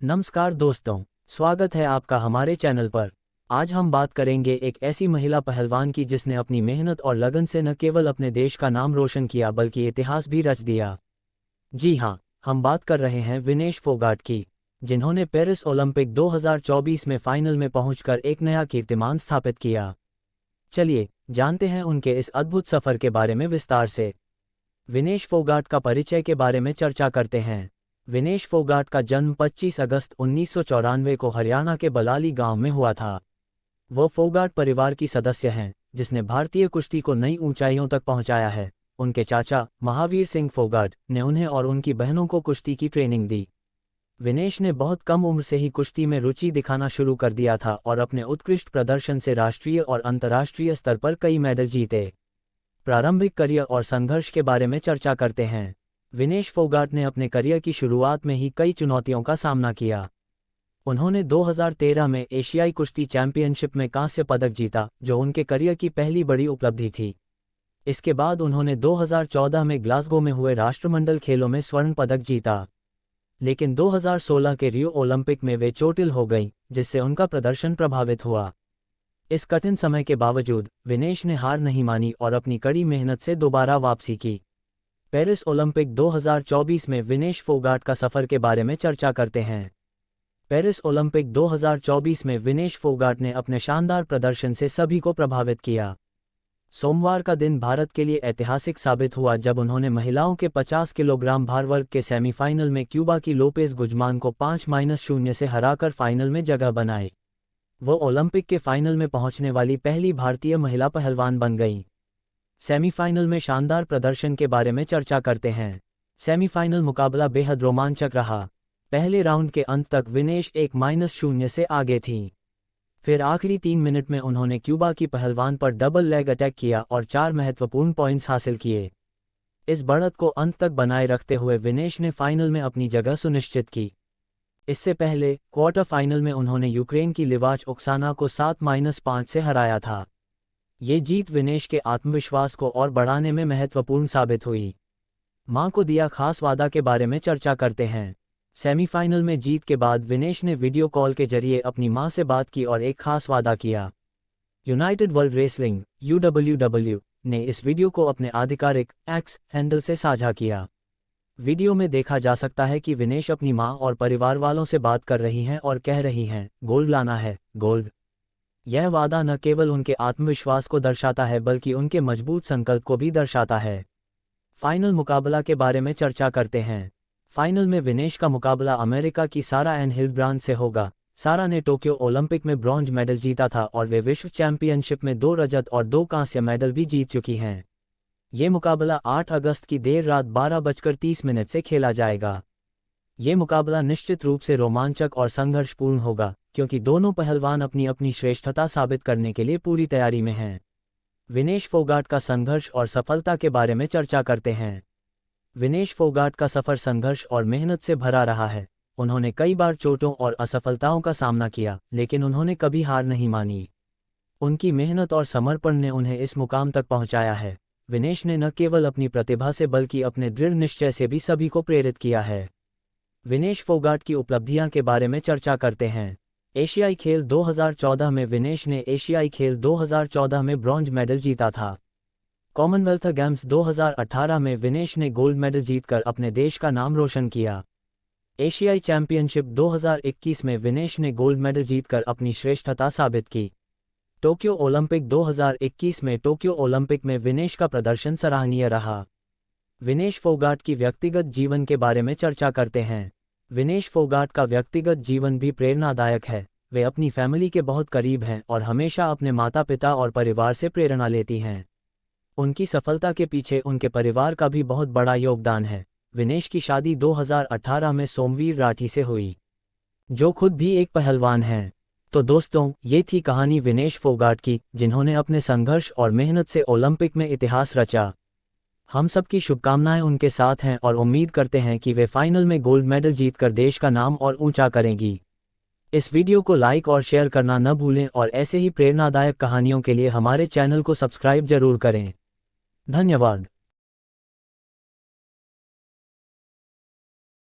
नमस्कार दोस्तों, स्वागत है आपका हमारे चैनल पर। आज हम बात करेंगे एक ऐसी महिला पहलवान की जिसने अपनी मेहनत और लगन से न केवल अपने देश का नाम रोशन किया बल्कि इतिहास भी रच दिया। जी हाँ, हम बात कर रहे हैं विनेश फोगाट की, जिन्होंने पेरिस ओलंपिक 2024 में फाइनल में पहुंचकर एक नया कीर्तिमान स्थापित किया। चलिए जानते हैं उनके इस अद्भुत सफर के बारे में विस्तार से। विनेश फोगाट का परिचय के बारे में चर्चा करते हैं। विनेश फोगाट का जन्म 25 अगस्त 1994 को हरियाणा के बलाली गांव में हुआ था। वो फोगाट परिवार की सदस्य हैं, जिसने भारतीय कुश्ती को नई ऊंचाइयों तक पहुंचाया है। उनके चाचा महावीर सिंह फोगाट ने उन्हें और उनकी बहनों को कुश्ती की ट्रेनिंग दी। विनेश ने बहुत कम उम्र से ही कुश्ती में रुचि दिखाना शुरू कर दिया था और अपने उत्कृष्ट प्रदर्शन से राष्ट्रीय और अंतर्राष्ट्रीय स्तर पर कई मेडल जीते। प्रारंभिक करियर और संघर्ष के बारे में चर्चा करते हैं। विनेश फोगाट ने अपने करियर की शुरुआत में ही कई चुनौतियों का सामना किया। उन्होंने 2013 में एशियाई कुश्ती चैंपियनशिप में कांस्य पदक जीता, जो उनके करियर की पहली बड़ी उपलब्धि थी। इसके बाद उन्होंने 2014 में ग्लासगो में हुए राष्ट्रमंडल खेलों में स्वर्ण पदक जीता। लेकिन 2016 के रियो ओलंपिक में वे चोटिल हो गईं, जिससे उनका प्रदर्शन प्रभावित हुआ। इस कठिन समय के बावजूद विनेश ने हार नहीं मानी और अपनी कड़ी मेहनत से दोबारा वापसी की। पेरिस ओलंपिक 2024 में विनेश फोगाट का सफर के बारे में चर्चा करते हैं। पेरिस ओलंपिक 2024 में विनेश फोगाट ने अपने शानदार प्रदर्शन से सभी को प्रभावित किया। सोमवार का दिन भारत के लिए ऐतिहासिक साबित हुआ जब उन्होंने महिलाओं के 50 किलोग्राम भार वर्ग के सेमीफाइनल में क्यूबा की लोपेज गुजमान को 5-0 से हराकर फाइनल में जगह बनाई। वो ओलंपिक के फाइनल में पहुंचने वाली पहली भारतीय महिला पहलवान बन गईं। सेमीफाइनल में शानदार प्रदर्शन के बारे में चर्चा करते हैं। सेमीफाइनल मुकाबला बेहद रोमांचक रहा। पहले राउंड के अंत तक विनेश 1-0 से आगे थीं। फिर आखिरी 3 मिनट में उन्होंने क्यूबा की पहलवान पर डबल लेग अटैक किया और 4 महत्वपूर्ण पॉइंट्स हासिल किए। इस बढ़त को अंत तक बनाए रखते हुए विनेश ने फाइनल में अपनी जगह सुनिश्चित की। इससे पहले क्वार्टर फाइनल में उन्होंने यूक्रेन की लिवाच ओक्साना को 7-5 से हराया था। ये जीत विनेश के आत्मविश्वास को और बढ़ाने में महत्वपूर्ण साबित हुई। मां को दिया खास वादा के बारे में चर्चा करते हैं। सेमीफाइनल में जीत के बाद विनेश ने वीडियो कॉल के जरिए अपनी मां से बात की और एक खास वादा किया। यूनाइटेड वर्ल्ड रेसलिंग (UWW) ने इस वीडियो को अपने आधिकारिक X हैंडल से साझा किया। वीडियो में देखा जा सकता है कि विनेश अपनी मां और परिवार वालों से बात कर रही हैं और कह रही हैं, गोल्ड लाना है, गोल्ड। यह वादा न केवल उनके आत्मविश्वास को दर्शाता है बल्कि उनके मजबूत संकल्प को भी दर्शाता है। फाइनल मुकाबला के बारे में चर्चा करते हैं। फाइनल में विनेश का मुकाबला अमेरिका की सारा एन हिल्डब्रांड से होगा। सारा ने टोक्यो ओलंपिक में ब्रॉन्ज मेडल जीता था और वे विश्व चैंपियनशिप में 2 रजत और 2 कांस्य मेडल भी जीत चुकी हैं। ये मुकाबला 8 अगस्त की देर रात 12:30 से खेला जाएगा। ये मुकाबला निश्चित रूप से रोमांचक और संघर्षपूर्ण होगा, क्योंकि दोनों पहलवान अपनी अपनी श्रेष्ठता साबित करने के लिए पूरी तैयारी में हैं। विनेश फोगाट का संघर्ष और सफलता के बारे में चर्चा करते हैं। विनेश फोगाट का सफर संघर्ष और मेहनत से भरा रहा है। उन्होंने कई बार चोटों और असफलताओं का सामना किया, लेकिन उन्होंने कभी हार नहीं मानी। उनकी मेहनत और समर्पण ने उन्हें इस मुकाम तक पहुंचाया है। विनेश ने न केवल अपनी प्रतिभा से बल्कि अपने दृढ़ निश्चय से भी सभी को प्रेरित किया है। विनेश फोगाट की उपलब्धियां के बारे में चर्चा करते हैं। एशियाई खेल 2014 में विनेश ने एशियाई खेल 2014 में ब्रॉन्ज मेडल जीता था। कॉमनवेल्थ गेम्स 2018 में विनेश ने गोल्ड मेडल जीतकर अपने देश का नाम रोशन किया। एशियाई चैंपियनशिप 2021 में विनेश ने गोल्ड मेडल जीतकर अपनी श्रेष्ठता साबित की। टोक्यो ओलंपिक 2021 में टोक्यो ओलंपिक में विनेश का प्रदर्शन सराहनीय रहा। विनेश फोगाट की व्यक्तिगत जीवन के बारे में चर्चा करते हैं। विनेश फोगाट का व्यक्तिगत जीवन भी प्रेरणादायक है। वे अपनी फैमिली के बहुत करीब हैं और हमेशा अपने माता पिता और परिवार से प्रेरणा लेती हैं। उनकी सफलता के पीछे उनके परिवार का भी बहुत बड़ा योगदान है। विनेश की शादी 2018 में सोमवीर राठी से हुई, जो खुद भी एक पहलवान हैं। तो दोस्तों, ये थी कहानी विनेश फोगाट की, जिन्होंने अपने संघर्ष और मेहनत से ओलंपिक में इतिहास रचा। हम सबकी शुभकामनाएं उनके साथ हैं और उम्मीद करते हैं कि वे फाइनल में गोल्ड मेडल जीतकर देश का नाम और ऊंचा करेंगी। इस वीडियो को लाइक और शेयर करना न भूलें और ऐसे ही प्रेरणादायक कहानियों के लिए हमारे चैनल को सब्सक्राइब जरूर करें। धन्यवाद।